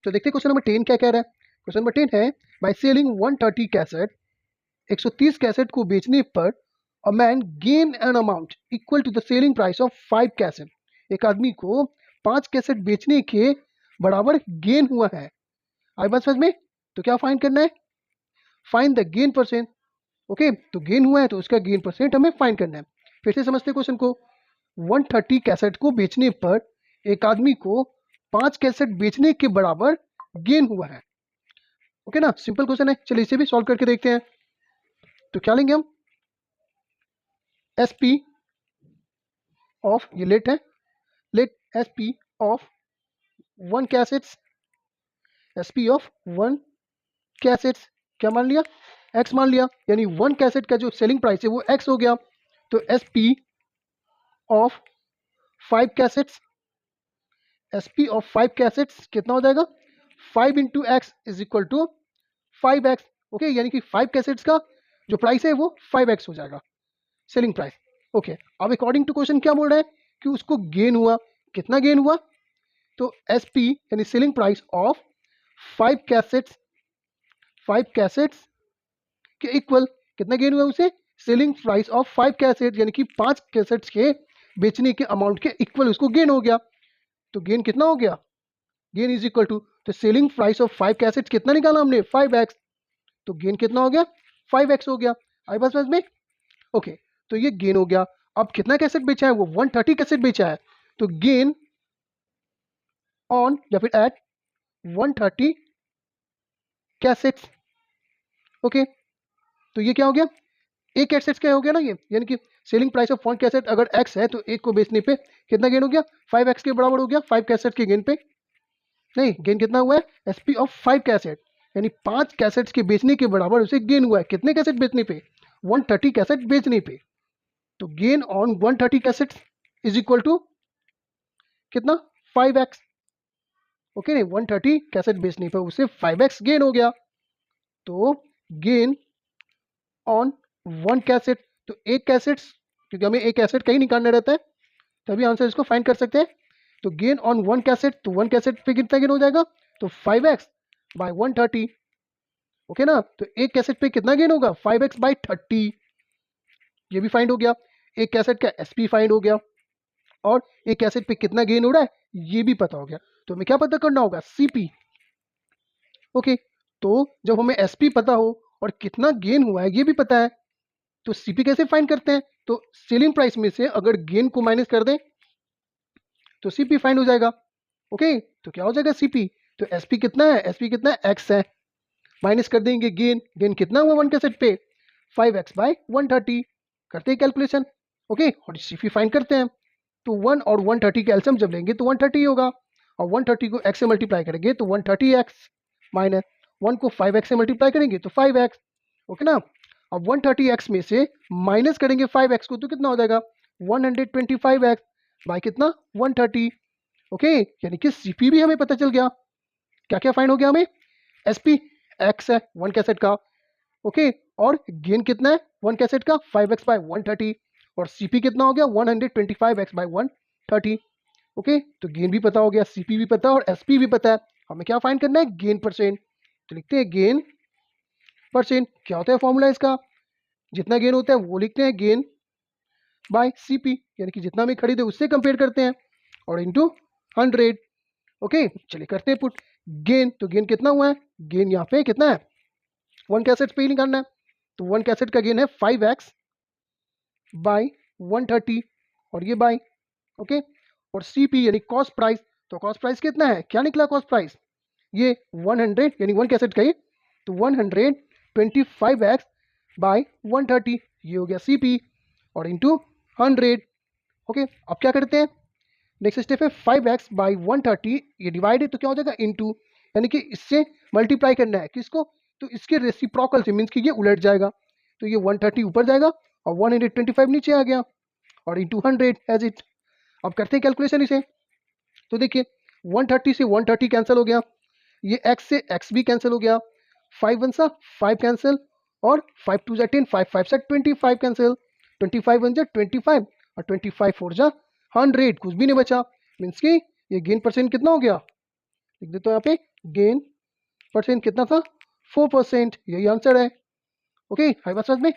तो देखते हैं क्वेश्चन नंबर 10 क्या कह रहा है। क्वेश्चन नंबर 10 है, बाय सेलिंग 130 कैसेट, 130 कैसेट को बेचने पर a man gain an amount equal to the selling price of 5 cassette. एक आदमी को 5 कैसेट बेचने के बराबर गेन हुआ है। आई बात समझ में? तो क्या फाइंड करना है? Find the gain percent. Okay, तो गेन हुआ है तो उसका गेन परसेंट हमें फाइंड करना है। फिर से समझते हैं क्वेश्चन को। 130 कैसेट को बेचने पर एक आदमी को 5 कैसेट बेचने के बराबर गेन हुआ है। ओके ना, सिंपल क्वेश्चन है। चलिए इसे भी सॉल्व करके देखते हैं। तो क्या लेंगे हम? एस पी ऑफ, ये लेट है, let S P of 1 cassettes, S P of 1 cassettes क्या मान लिया? एक्स मान लिया, यानी 1 कैसेट का जो सेलिंग प्राइस है वो एक्स हो गया। तो S P of 5 cassettes, S P of 5 cassettes कितना हो जाएगा? 5 into X is equal to 5x। Okay, यानी कि 5 कैसेट्स का जो प्राइस है वो 5x हो जाएगा सेलिंग प्राइस। ओके, अब अकॉर्डिंग टू क्वेश्चन क्या बोल रहा है कि उसको गेन हुआ। कितना गेन हुआ? तो एस पी यानी selling price of 5 cassettes, 5 cassettes के इक्वल कितना गेन हुआ उसे? सेलिंग प्राइस ऑफ 5 कैसेट, यानी कि 5 कैसेट्स के बेचने के अमाउंट के इक्वल उसको गेन हो गया। तो गेन कितना हो गया? गेन इज इक्वल टू, तो सेलिंग प्राइस ऑफ 5 कैसेट्स कितना निकाला हमने? 5x। तो गेन कितना हो गया? 5x हो गया। आई बस में? ओके, तो ये गेन हो गया। अब कितना कैसेट बेचा है? वो 130 कैसेट बेचा है। तो गेन ऑन या फिर एट 130 कैसेट्स। ओके, तो ये क्या हो गया? एक कैसेट क्या हो गया ना ये, यानी कि सेलिंग प्राइस ऑफ 1 कैसेट अगर x है तो एक को बेचने पे कितना गेन हो गया? 5x के बराबर हो गया 5 कैसेट के गेन पे। नहीं, गेन कितना हुआ है? एसपी ऑफ 5 कैसेट, यानी 5 कैसेट्स के बेचने के बराबर उसे गेन हुआ है। कितने कैसेट बेचने पे? 130 कैसेट बेचने पे। तो gain on 130 cassettes is equal to कितना? 5x। ओके, नहीं, 130 कैसेट बेचने पे उसे 5x गेन हो गया। तो गेन ऑन 1 कैसेट, तो एक कैसेट, क्योंकि हमें एक कैसेट का ही निकालना रहता है तभी आंसर इसको फाइंड कर सकते हैं। तो गेन ऑन 1 कैसेट, तो 1 कैसेट पे कितना गेन हो जाएगा? तो 5x बाय 130। ओके ना, तो एक कैसेट पे कितना गेन होगा? 5x by 30। ये भी फाइंड हो गया। एक कैसेट का एसपी फाइंड हो गया और एक कैसेट पे कितना गेन हो रहा है ये भी पता हो गया। तो हमें क्या पता करना होगा? सीपी। ओके, तो जब हमें एसपी पता हो और कितना गेन हुआ है ये भी पता है, तो सीपी कैसे फाइंड करते हैं? तो सेलिंग प्राइस में से अगर गेन को माइनस कर दें तो सीपी फाइंड हो जाएगा। ओके, तो क्या हो जाएगा? सीपी। तो एसपी कितना है? एसपी कितना है? एक्स है। माइनस कर देंगे गेन, गेन कितना हुआ 1 कैसेट पे? 5x bye 130। करते हैं कैलकुलेशन। ओके, और सीपी फाइंड करते हैं। तो 1 और 130 का एलसीएम जब लेंगे तो 130 होगा, और 130 को x से मल्टीप्लाई करेंगे तो 130x, माइनस 1 को 5x से मल्टीप्लाई करेंगे तो 5x। ओके ना, अब 130x में से माइनस करेंगे 5x को तो कितना हो जाएगा? 125x बाय कितना? 130। ओके, यानी कि सीपी भी हमें पता चल गया। क्या क्या फाइंड हो गया हमें? एसपी एक्स है 1 कैसेट का। ओके, और गेन कितना है 1 कैसेट का? 5x bye 130। और सीपी कितना हो गया? 125x bye 130। ओके, तो गेन भी पता हो गया, सीपी भी पता है और एसपी भी पता है। हमें क्या फाइंड करना है? Gain percent. तो लिखते हैं गेन परसेंट। क्या होता है फॉर्मूला इसका? जितना गेन होता है वो लिखते हैं गेन बाय सीपी, यानी कि जितना हमें खरीदे उससे कंपेयर करते हैं, और इंटू 100। ओके, चलिए करते हैं पुट। गेन, तो गेन कितना हुआ है? गेन यहाँ पे कितना है? 1 कैसेट पे ही निकालना है। तो 1 कैसेट का गेन है 5x बाई 130, और ये बाई। ओके, और सीपी यानी कॉस्ट प्राइस, तो कॉस्ट प्राइस कितना है? क्या निकला कॉस्ट प्राइस? ये 100, यानी 1 कैसेट का ही, तो 125x बाई 130, ये हो गया सीपी, और इंटू 100। ओके, अब क्या करते हैं? नेक्स्ट स्टेप है 5x बाई 130, ये डिवाइड है तो क्या हो जाएगा? इंटू, यानी कि इससे मल्टीप्लाई करना है किसको? तो इसके रेसिप्रोकल से, मीन्स कि ये उलट जाएगा। तो ये 130 ऊपर जाएगा और 125 नीचे आ गया, और इंटू 100 एज इट। अब करते हैं कैलकुलेशन इसे। तो देखिए 130 से 130 कैंसिल हो गया, ये x से x भी कैंसिल हो गया, 5 1 सा 5 कैंसिल, और 5 2 जा 10, 5 5 सा 25 कैंसिल, 25 1 जा 25, और 25 4 जा 100, कुछ भी नहीं बचा। मीन्स कि ये गेन परसेंट कितना हो गया? लिख देते हो यहाँ पे, गेन परसेंट कितना था 4%, यही आंसर है। ओके, आई बात समझ में।